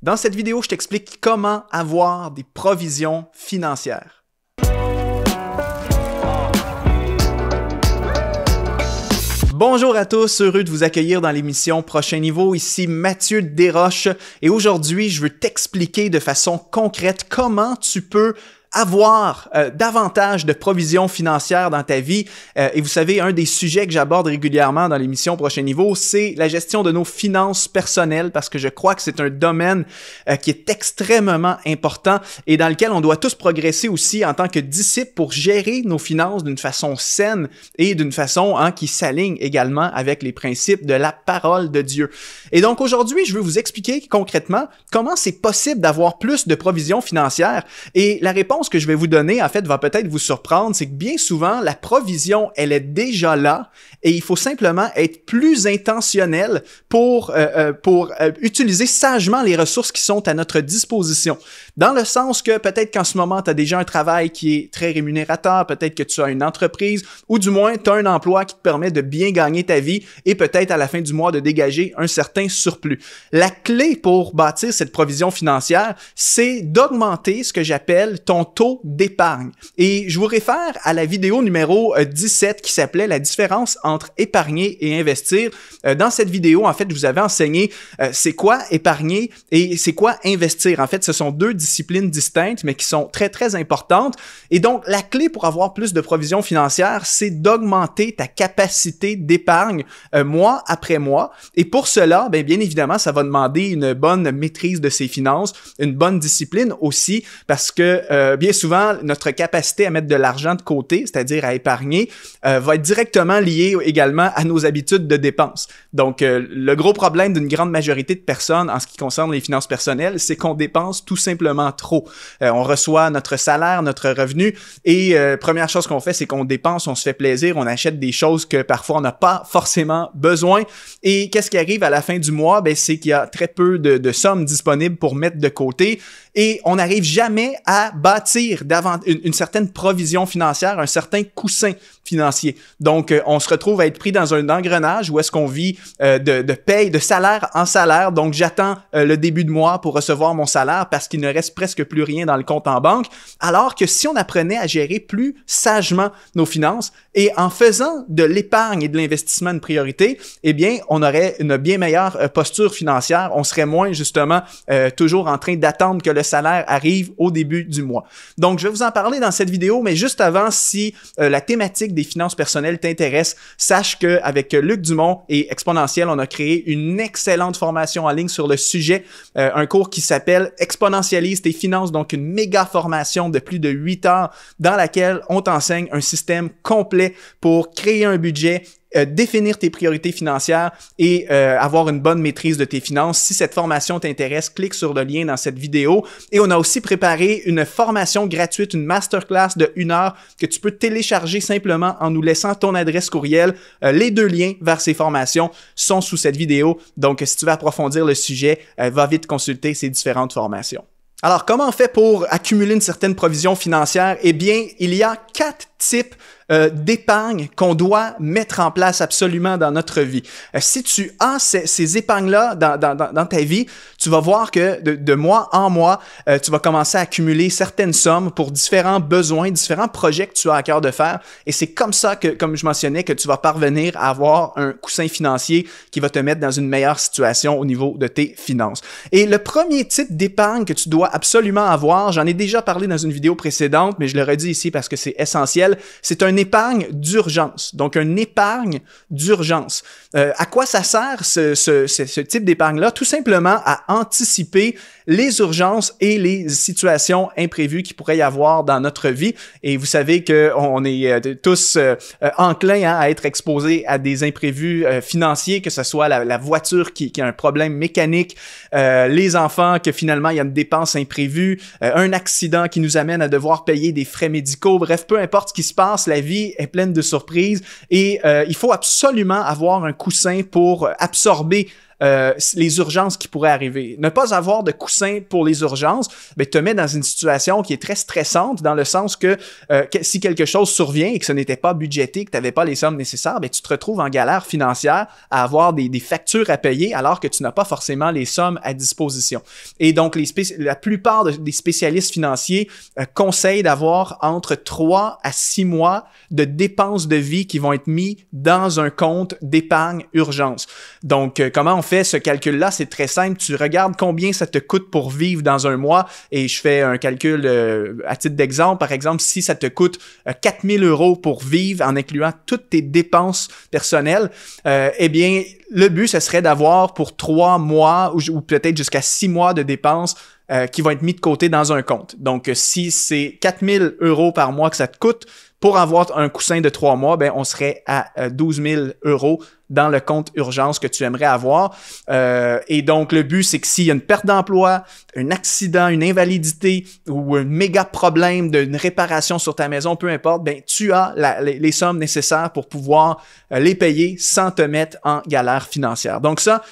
Dans cette vidéo, je t'explique comment avoir des provisions financières. Bonjour à tous, heureux de vous accueillir dans l'émission Prochain Niveau. Ici Mathieu Desroches et aujourd'hui, je veux t'expliquer de façon concrète comment tu peux avoir davantage de provisions financières dans ta vie. Et vous savez, un des sujets que j'aborde régulièrement dans l'émission Prochain Niveau, c'est la gestion de nos finances personnelles parce que je crois que c'est un domaine qui est extrêmement important et dans lequel on doit tous progresser aussi en tant que disciples pour gérer nos finances d'une façon saine et d'une façon qui s'aligne également avec les principes de la parole de Dieu. Et donc aujourd'hui, je veux vous expliquer concrètement comment c'est possible d'avoir plus de provisions financières et la réponse que je vais vous donner, en fait, va peut-être vous surprendre, c'est que bien souvent, la provision, elle est déjà là et il faut simplement être plus intentionnel pour utiliser sagement les ressources qui sont à notre disposition. Dans le sens que peut-être qu'en ce moment, tu as déjà un travail qui est très rémunérateur, peut-être que tu as une entreprise ou du moins, tu as un emploi qui te permet de bien gagner ta vie et peut-être à la fin du mois de dégager un certain surplus. La clé pour bâtir cette provision financière, c'est d'augmenter ce que j'appelle ton taux d'épargne. Et je vous réfère à la vidéo numéro 17 qui s'appelait « La différence entre épargner et investir ». Dans cette vidéo, en fait, je vous avais enseigné c'est quoi épargner et c'est quoi investir. En fait, ce sont deux disciplines distinctes, mais qui sont très, très importantes. Et donc, la clé pour avoir plus de provisions financières, c'est d'augmenter ta capacité d'épargne mois après mois. Et pour cela, bien évidemment, ça va demander une bonne maîtrise de ses finances, une bonne discipline aussi, parce que bien souvent, notre capacité à mettre de l'argent de côté, c'est-à-dire à épargner, va être directement liée également à nos habitudes de dépenses. Donc, le gros problème d'une grande majorité de personnes en ce qui concerne les finances personnelles, c'est qu'on dépense tout simplement trop. On reçoit notre salaire, notre revenu et première chose qu'on fait, c'est qu'on dépense, on se fait plaisir, on achète des choses que parfois on n'a pas forcément besoin. Et qu'est-ce qui arrive à la fin du mois? Ben, c'est qu'il y a très peu de sommes disponibles pour mettre de côté et on n'arrive jamais à bâtir une certaine provision financière, un certain coussin financier. Donc, on se retrouve à être pris dans un engrenage où est-ce qu'on vit de paye, de salaire en salaire. Donc, j'attends le début de mois pour recevoir mon salaire parce qu'il ne reste presque plus rien dans le compte en banque. Alors que si on apprenait à gérer plus sagement nos finances et en faisant de l'épargne et de l'investissement une priorité, eh bien, on aurait une bien meilleure posture financière. On serait moins, justement, toujours en train d'attendre que le salaire arrive au début du mois. Donc, je vais vous en parler dans cette vidéo, mais juste avant, si la thématique des finances personnelles t'intéresse, sache qu'avec Luc Dumont et Exponentiel, on a créé une excellente formation en ligne sur le sujet, un cours qui s'appelle « Exponentialise tes finances », donc une méga formation de plus de 8 heures dans laquelle on t'enseigne un système complet pour créer un budget, définir tes priorités financières et avoir une bonne maîtrise de tes finances. Si cette formation t'intéresse, clique sur le lien dans cette vidéo. Et on a aussi préparé une formation gratuite, une masterclass de 1 heure que tu peux télécharger simplement en nous laissant ton adresse courriel. Les deux liens vers ces formations sont sous cette vidéo. Donc, si tu veux approfondir le sujet, va vite consulter ces différentes formations. Alors, comment on fait pour accumuler une certaine provision financière? Eh bien, il y a 4 types d'épargne qu'on doit mettre en place absolument dans notre vie. Si tu as ces épargnes-là dans ta vie, tu vas voir que de mois en mois, tu vas commencer à accumuler certaines sommes pour différents besoins, différents projets que tu as à cœur de faire. Et c'est comme ça que, comme je mentionnais, que tu vas parvenir à avoir un coussin financier qui va te mettre dans une meilleure situation au niveau de tes finances. Et le premier type d'épargne que tu dois absolument avoir, j'en ai déjà parlé dans une vidéo précédente, mais je le redis ici parce que c'est essentiel, c'est un épargne d'urgence. Donc, une épargne d'urgence. À quoi ça sert ce type d'épargne-là? Tout simplement à anticiper les urgences et les situations imprévues qu'il pourrait y avoir dans notre vie. Et vous savez qu'on est tous enclins à être exposés à des imprévus financiers, que ce soit la voiture qui a un problème mécanique, les enfants que finalement il y a une dépense imprévue, un accident qui nous amène à devoir payer des frais médicaux. Bref, peu importe ce qui se passe, la vie est pleine de surprises et il faut absolument avoir un coussin pour absorber les urgences qui pourraient arriver. Ne pas avoir de coussin pour les urgences, ben, te met dans une situation qui est très stressante dans le sens que si quelque chose survient et que ce n'était pas budgété, que tu n'avais pas les sommes nécessaires, ben, tu te retrouves en galère financière à avoir des factures à payer alors que tu n'as pas forcément les sommes à disposition. Et donc, la plupart des spécialistes financiers conseillent d'avoir entre 3 à 6 mois de dépenses de vie qui vont être mis dans un compte d'épargne urgence. Donc, comment on fait ce calcul-là? C'est très simple. Tu regardes combien ça te coûte pour vivre dans un mois et je fais un calcul à titre d'exemple. Par exemple, si ça te coûte 4 000 € pour vivre en incluant toutes tes dépenses personnelles, eh bien, le but, ce serait d'avoir pour 3 mois ou peut-être jusqu'à 6 mois de dépenses qui vont être mis de côté dans un compte. Donc, si c'est 4 000 € par mois que ça te coûte, pour avoir un coussin de 3 mois, ben, on serait à 12 000 € dans le compte urgence que tu aimerais avoir. Et donc, le but, c'est que s'il y a une perte d'emploi, un accident, une invalidité ou un méga problème d'une réparation sur ta maison, peu importe, ben, tu as les sommes nécessaires pour pouvoir les payer sans te mettre en galère financière. Donc ça,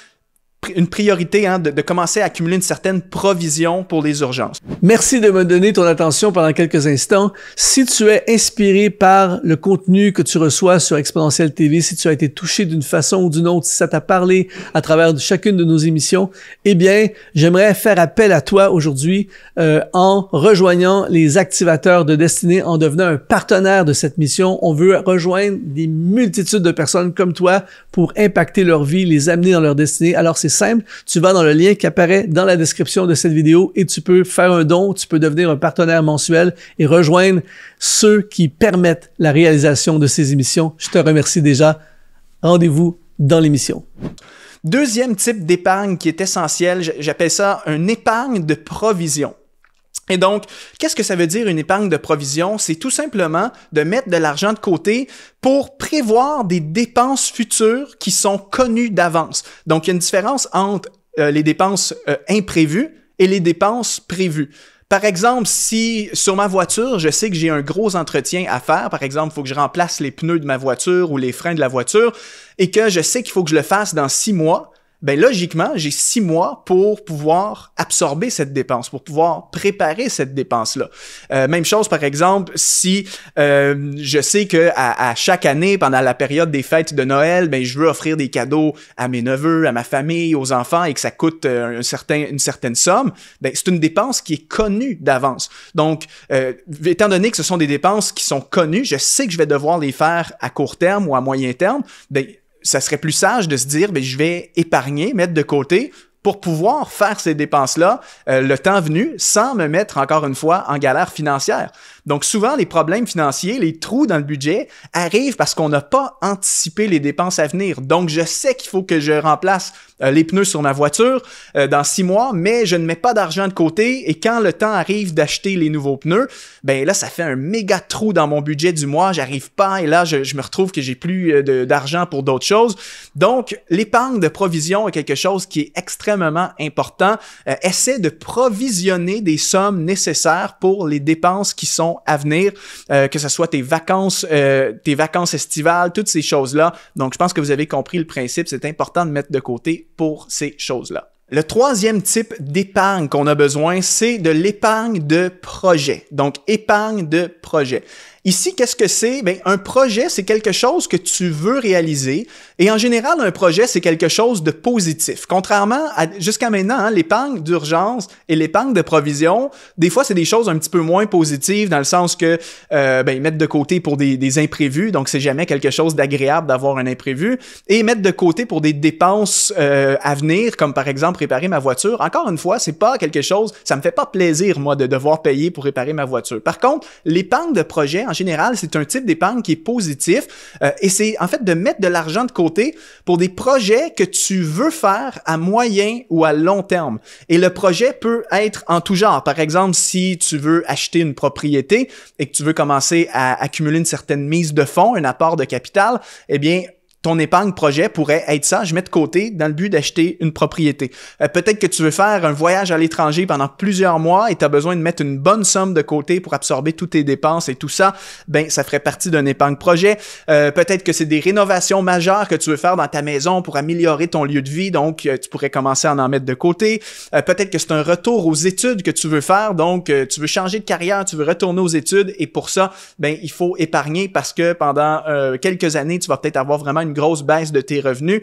une priorité de commencer à accumuler une certaine provision pour les urgences. Merci de me donner ton attention pendant quelques instants. Si tu es inspiré par le contenu que tu reçois sur Exponentiel TV, si tu as été touché d'une façon ou d'une autre, si ça t'a parlé à travers chacune de nos émissions, eh bien, j'aimerais faire appel à toi aujourd'hui en rejoignant les activateurs de destinée, en devenant un partenaire de cette mission. On veut rejoindre des multitudes de personnes comme toi pour impacter leur vie, les amener dans leur destinée. Alors, c'est simple, tu vas dans le lien qui apparaît dans la description de cette vidéo et tu peux faire un don, tu peux devenir un partenaire mensuel et rejoindre ceux qui permettent la réalisation de ces émissions. Je te remercie déjà. Rendez-vous dans l'émission. Deuxième type d'épargne qui est essentiel, j'appelle ça une épargne de provision. Et donc, qu'est-ce que ça veut dire une épargne de provision? C'est tout simplement de mettre de l'argent de côté pour prévoir des dépenses futures qui sont connues d'avance. Donc, il y a une différence entre les dépenses imprévues et les dépenses prévues. Par exemple, si sur ma voiture, je sais que j'ai un gros entretien à faire, par exemple, il faut que je remplace les pneus de ma voiture ou les freins de la voiture et que je sais qu'il faut que je le fasse dans 6 mois, ben logiquement, j'ai 6 mois pour pouvoir absorber cette dépense, pour pouvoir préparer cette dépense-là. Même chose, par exemple, si je sais que à chaque année, pendant la période des fêtes de Noël, ben je veux offrir des cadeaux à mes neveux, à ma famille, aux enfants et que ça coûte une certaine somme, ben c'est une dépense qui est connue d'avance. Donc, étant donné que ce sont des dépenses qui sont connues, je sais que je vais devoir les faire à court terme ou à moyen terme, ben ça serait plus sage de se dire, ben, je vais épargner, mettre de côté pour pouvoir faire ces dépenses-là le temps venu sans me mettre encore une fois en galère financière. Donc souvent, les problèmes financiers, les trous dans le budget arrivent parce qu'on n'a pas anticipé les dépenses à venir. Donc je sais qu'il faut que je remplace les pneus sur ma voiture dans 6 mois, mais je ne mets pas d'argent de côté et quand le temps arrive d'acheter les nouveaux pneus, ben là, ça fait un méga trou dans mon budget du mois, j'arrive pas et là, je me retrouve que j'ai plus d'argent pour d'autres choses. Donc, l'épargne de provision est quelque chose qui est extrêmement important. Essaie de provisionner des sommes nécessaires pour les dépenses qui sont à venir, que ce soit tes vacances estivales, toutes ces choses-là. Donc, je pense que vous avez compris le principe. C'est important de mettre de côté pour ces choses-là. Le troisième type d'épargne qu'on a besoin, c'est de l'épargne de projet. Donc, épargne de projet. Ici, qu'est-ce que c'est? Bien, un projet, c'est quelque chose que tu veux réaliser et en général, un projet, c'est quelque chose de positif. Contrairement à jusqu'à maintenant, l'épargne d'urgence et l'épargne de provision, des fois, c'est des choses un petit peu moins positives dans le sens que ils mettent de côté pour des imprévus, donc c'est jamais quelque chose d'agréable d'avoir un imprévu, et mettre de côté pour des dépenses à venir, comme par exemple réparer ma voiture. Encore une fois, c'est pas quelque chose, ça me fait pas plaisir, moi, de devoir payer pour réparer ma voiture. Par contre, l'épargne de projet, en général, c'est un type d'épargne qui est positif et c'est en fait de mettre de l'argent de côté pour des projets que tu veux faire à moyen ou à long terme. Et le projet peut être en tout genre. Par exemple, si tu veux acheter une propriété et que tu veux commencer à accumuler une certaine mise de fonds, un apport de capital, eh bien, ton épargne projet pourrait être ça, je mets de côté dans le but d'acheter une propriété. Peut-être que tu veux faire un voyage à l'étranger pendant plusieurs mois et tu as besoin de mettre une bonne somme de côté pour absorber toutes tes dépenses et tout ça. Ben, ça ferait partie d'un épargne projet. Peut-être que c'est des rénovations majeures que tu veux faire dans ta maison pour améliorer ton lieu de vie, donc tu pourrais commencer à en mettre de côté. Peut-être que c'est un retour aux études que tu veux faire, donc tu veux changer de carrière, tu veux retourner aux études et pour ça, ben, il faut épargner parce que pendant quelques années, tu vas peut-être avoir vraiment une grosse baisse de tes revenus.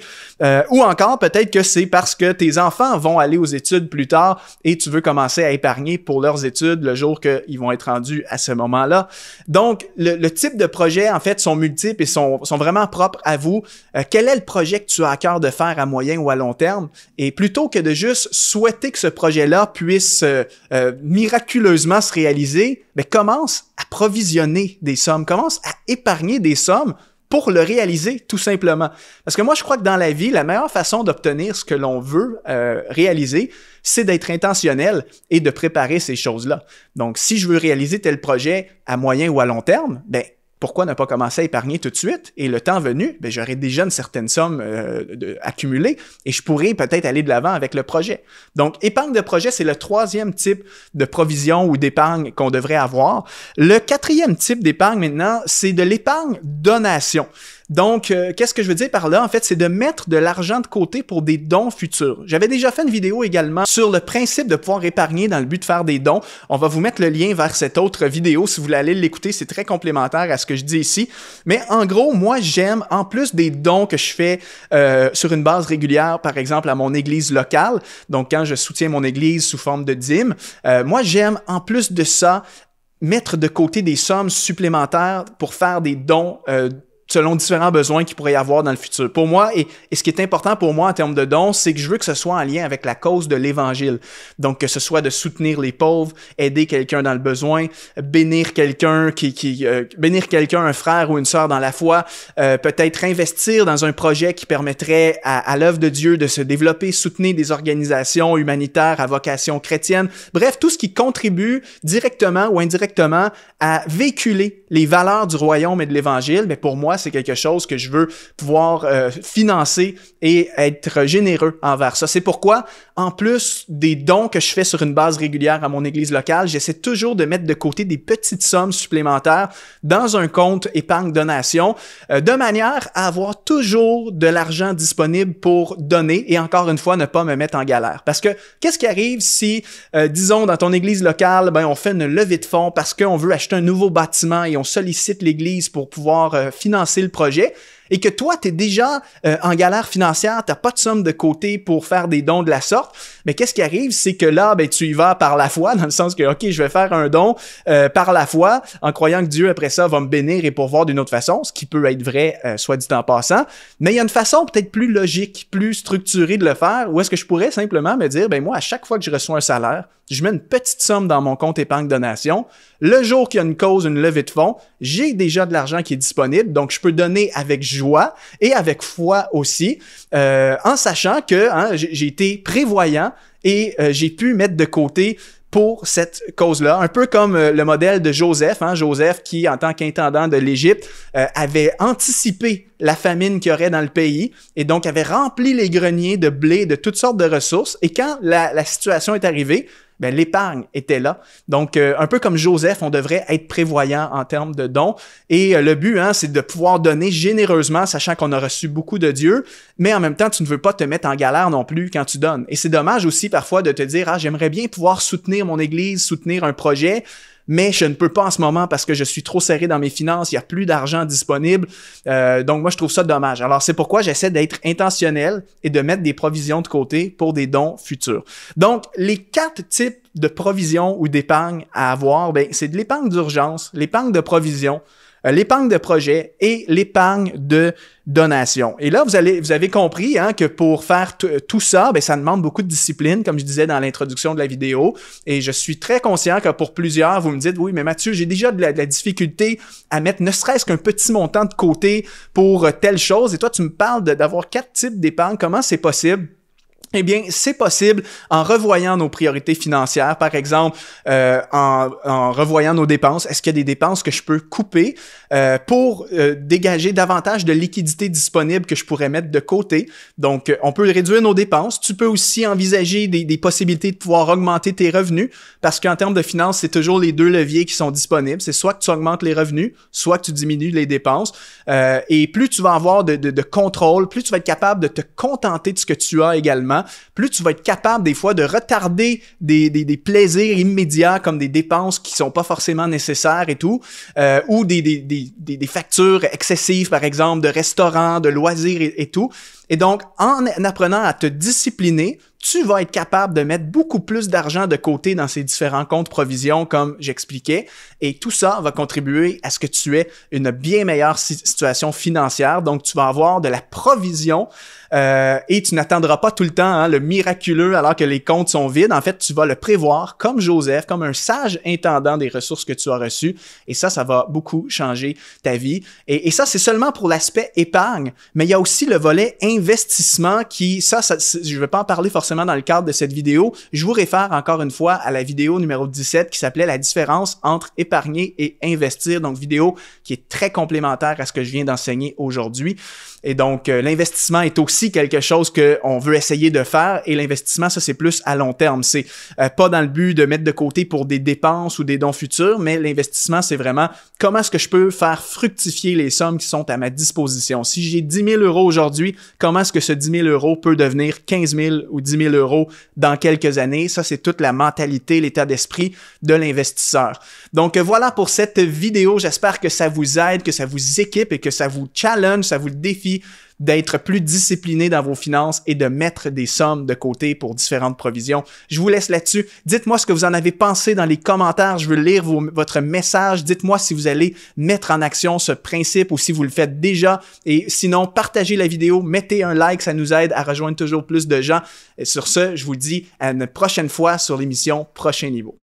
Ou encore, peut-être que c'est parce que tes enfants vont aller aux études plus tard et tu veux commencer à épargner pour leurs études le jour qu'ils vont être rendus à ce moment-là. Donc, le type de projet, en fait, sont multiples et sont vraiment propres à vous. Quel est le projet que tu as à cœur de faire à moyen ou à long terme? Et plutôt que de juste souhaiter que ce projet-là puisse miraculeusement se réaliser, ben, commence à provisionner des sommes, commence à épargner des sommes pour le réaliser, tout simplement. Parce que moi, je crois que dans la vie, la meilleure façon d'obtenir ce que l'on veut réaliser, c'est d'être intentionnel et de préparer ces choses-là. Donc, si je veux réaliser tel projet à moyen ou à long terme, ben, pourquoi ne pas commencer à épargner tout de suite? Et le temps venu, ben, j'aurai déjà une certaine somme accumulée et je pourrai peut-être aller de l'avant avec le projet. Donc, épargne de projet, c'est le troisième type de provision ou d'épargne qu'on devrait avoir. Le quatrième type d'épargne maintenant, c'est de l'épargne donation. Donc, qu'est-ce que je veux dire par là? En fait, c'est de mettre de l'argent de côté pour des dons futurs. J'avais déjà fait une vidéo également sur le principe de pouvoir épargner dans le but de faire des dons. On va vous mettre le lien vers cette autre vidéo si vous voulez aller l'écouter. C'est très complémentaire à ce que je dis ici. Mais en gros, moi, j'aime, en plus des dons que je fais sur une base régulière, par exemple à mon église locale, donc quand je soutiens mon église sous forme de dîme, moi, j'aime, en plus de ça, mettre de côté des sommes supplémentaires pour faire des dons selon différents besoins qu'il pourrait y avoir dans le futur. Pour moi, et ce qui est important pour moi en termes de dons, c'est que je veux que ce soit en lien avec la cause de l'Évangile. Donc, que ce soit de soutenir les pauvres, aider quelqu'un dans le besoin, bénir quelqu'un bénir quelqu'un, un frère ou une sœur dans la foi, peut-être investir dans un projet qui permettrait à l'œuvre de Dieu de se développer, soutenir des organisations humanitaires à vocation chrétienne. Bref, tout ce qui contribue directement ou indirectement à véhiculer les valeurs du royaume et de l'Évangile, mais pour moi, c'est quelque chose que je veux pouvoir financer et être généreux envers ça. C'est pourquoi, en plus des dons que je fais sur une base régulière à mon église locale, j'essaie toujours de mettre de côté des petites sommes supplémentaires dans un compte épargne-donation, de manière à avoir toujours de l'argent disponible pour donner et encore une fois, ne pas me mettre en galère. Parce que, qu'est-ce qui arrive si, disons, dans ton église locale, ben, on fait une levée de fonds parce qu'on veut acheter un nouveau bâtiment et on sollicite l'église pour pouvoir financer le projet et que toi, tu es déjà en galère financière, tu n'as pas de somme de côté pour faire des dons de la sorte, mais qu'est-ce qui arrive? C'est que là, ben, tu y vas par la foi, dans le sens que, OK, je vais faire un don par la foi, en croyant que Dieu, après ça, va me bénir et pourvoir d'une autre façon, ce qui peut être vrai, soit dit en passant, mais il y a une façon peut-être plus logique, plus structurée de le faire, où est-ce que je pourrais simplement me dire, ben moi, à chaque fois que je reçois un salaire, je mets une petite somme dans mon compte épargne donation. Le jour qu'il y a une cause, une levée de fonds, j'ai déjà de l'argent qui est disponible, donc je peux donner avec joie et avec foi aussi, en sachant que j'ai été prévoyant et j'ai pu mettre de côté pour cette cause-là. Un peu comme le modèle de Joseph, Joseph qui, en tant qu'intendant de l'Égypte, avait anticipé la famine qu'il y aurait dans le pays et donc avait rempli les greniers de blé, de toutes sortes de ressources. Et quand la situation est arrivée, ben, l'épargne était là. Donc, un peu comme Joseph, on devrait être prévoyant en termes de dons. Et le but, c'est de pouvoir donner généreusement, sachant qu'on a reçu beaucoup de Dieu, mais en même temps, tu ne veux pas te mettre en galère non plus quand tu donnes. Et c'est dommage aussi parfois de te dire, j'aimerais bien pouvoir soutenir mon église, soutenir un projet, mais je ne peux pas en ce moment parce que je suis trop serré dans mes finances, il n'y a plus d'argent disponible. Donc moi, je trouve ça dommage. Alors, c'est pourquoi j'essaie d'être intentionnel et de mettre des provisions de côté pour des dons futurs. Donc, les 4 types de provisions ou d'épargne à avoir, ben, c'est de l'épargne d'urgence, l'épargne de provision, l'épargne de projet et l'épargne de donation. Et là, vous avez compris que pour faire tout ça, ben, ça demande beaucoup de discipline, comme je disais dans l'introduction de la vidéo. Et je suis très conscient que pour plusieurs, vous me dites, oui, mais Mathieu, j'ai déjà de la difficulté à mettre ne serait-ce qu'un petit montant de côté pour telle chose. Et toi, tu me parles d'avoir 4 types d'épargne. Comment c'est possible? Eh bien, c'est possible en revoyant nos priorités financières, par exemple, en revoyant nos dépenses. Est-ce qu'il y a des dépenses que je peux couper pour dégager davantage de liquidités disponibles que je pourrais mettre de côté? Donc, on peut réduire nos dépenses. Tu peux aussi envisager des possibilités de pouvoir augmenter tes revenus, parce qu'en termes de finances, c'est toujours les deux leviers qui sont disponibles. C'est soit que tu augmentes les revenus, soit que tu diminues les dépenses. Et plus tu vas avoir de contrôle, plus tu vas être capable de te contenter de ce que tu as également, plus tu vas être capable des fois de retarder des plaisirs immédiats comme des dépenses qui sont pas forcément nécessaires et tout, ou des factures excessives, par exemple, de restaurants, de loisirs et tout. Et donc, en apprenant à te discipliner, tu vas être capable de mettre beaucoup plus d'argent de côté dans ces différents comptes provisions, comme j'expliquais, et tout ça va contribuer à ce que tu aies une bien meilleure situation financière. Donc, tu vas avoir de la provision et tu n'attendras pas tout le temps le miraculeux alors que les comptes sont vides. En fait, tu vas le prévoir comme Joseph, comme un sage intendant des ressources que tu as reçues, et ça va beaucoup changer ta vie. Et ça, c'est seulement pour l'aspect épargne, mais il y a aussi le volet investissement qui, je ne vais pas en parler forcément dans le cadre de cette vidéo. Je vous réfère encore une fois à la vidéo numéro 17 qui s'appelait « La différence entre épargner et investir ». Donc, vidéo qui est très complémentaire à ce que je viens d'enseigner aujourd'hui. Et donc, l'investissement est aussi quelque chose qu'on veut essayer de faire, et l'investissement, ça, c'est plus à long terme. C'est pas dans le but de mettre de côté pour des dépenses ou des dons futurs, mais l'investissement, c'est vraiment comment est-ce que je peux faire fructifier les sommes qui sont à ma disposition. Si j'ai 10 000 € aujourd'hui, comment est-ce que ce 10 000 € peut devenir 15 000 ou 10 000 € dans quelques années? Ça, c'est toute la mentalité, l'état d'esprit de l'investisseur. Donc, voilà pour cette vidéo. J'espère que ça vous aide, que ça vous équipe et que ça vous challenge, ça vous défie d'être plus discipliné dans vos finances et de mettre des sommes de côté pour différentes provisions. Je vous laisse là-dessus. Dites-moi ce que vous en avez pensé dans les commentaires. Je veux lire votre message. Dites-moi si vous allez mettre en action ce principe ou si vous le faites déjà. Et sinon, partagez la vidéo, mettez un like, ça nous aide à rejoindre toujours plus de gens. Et sur ce, je vous dis à une prochaine fois sur l'émission Prochain Niveau.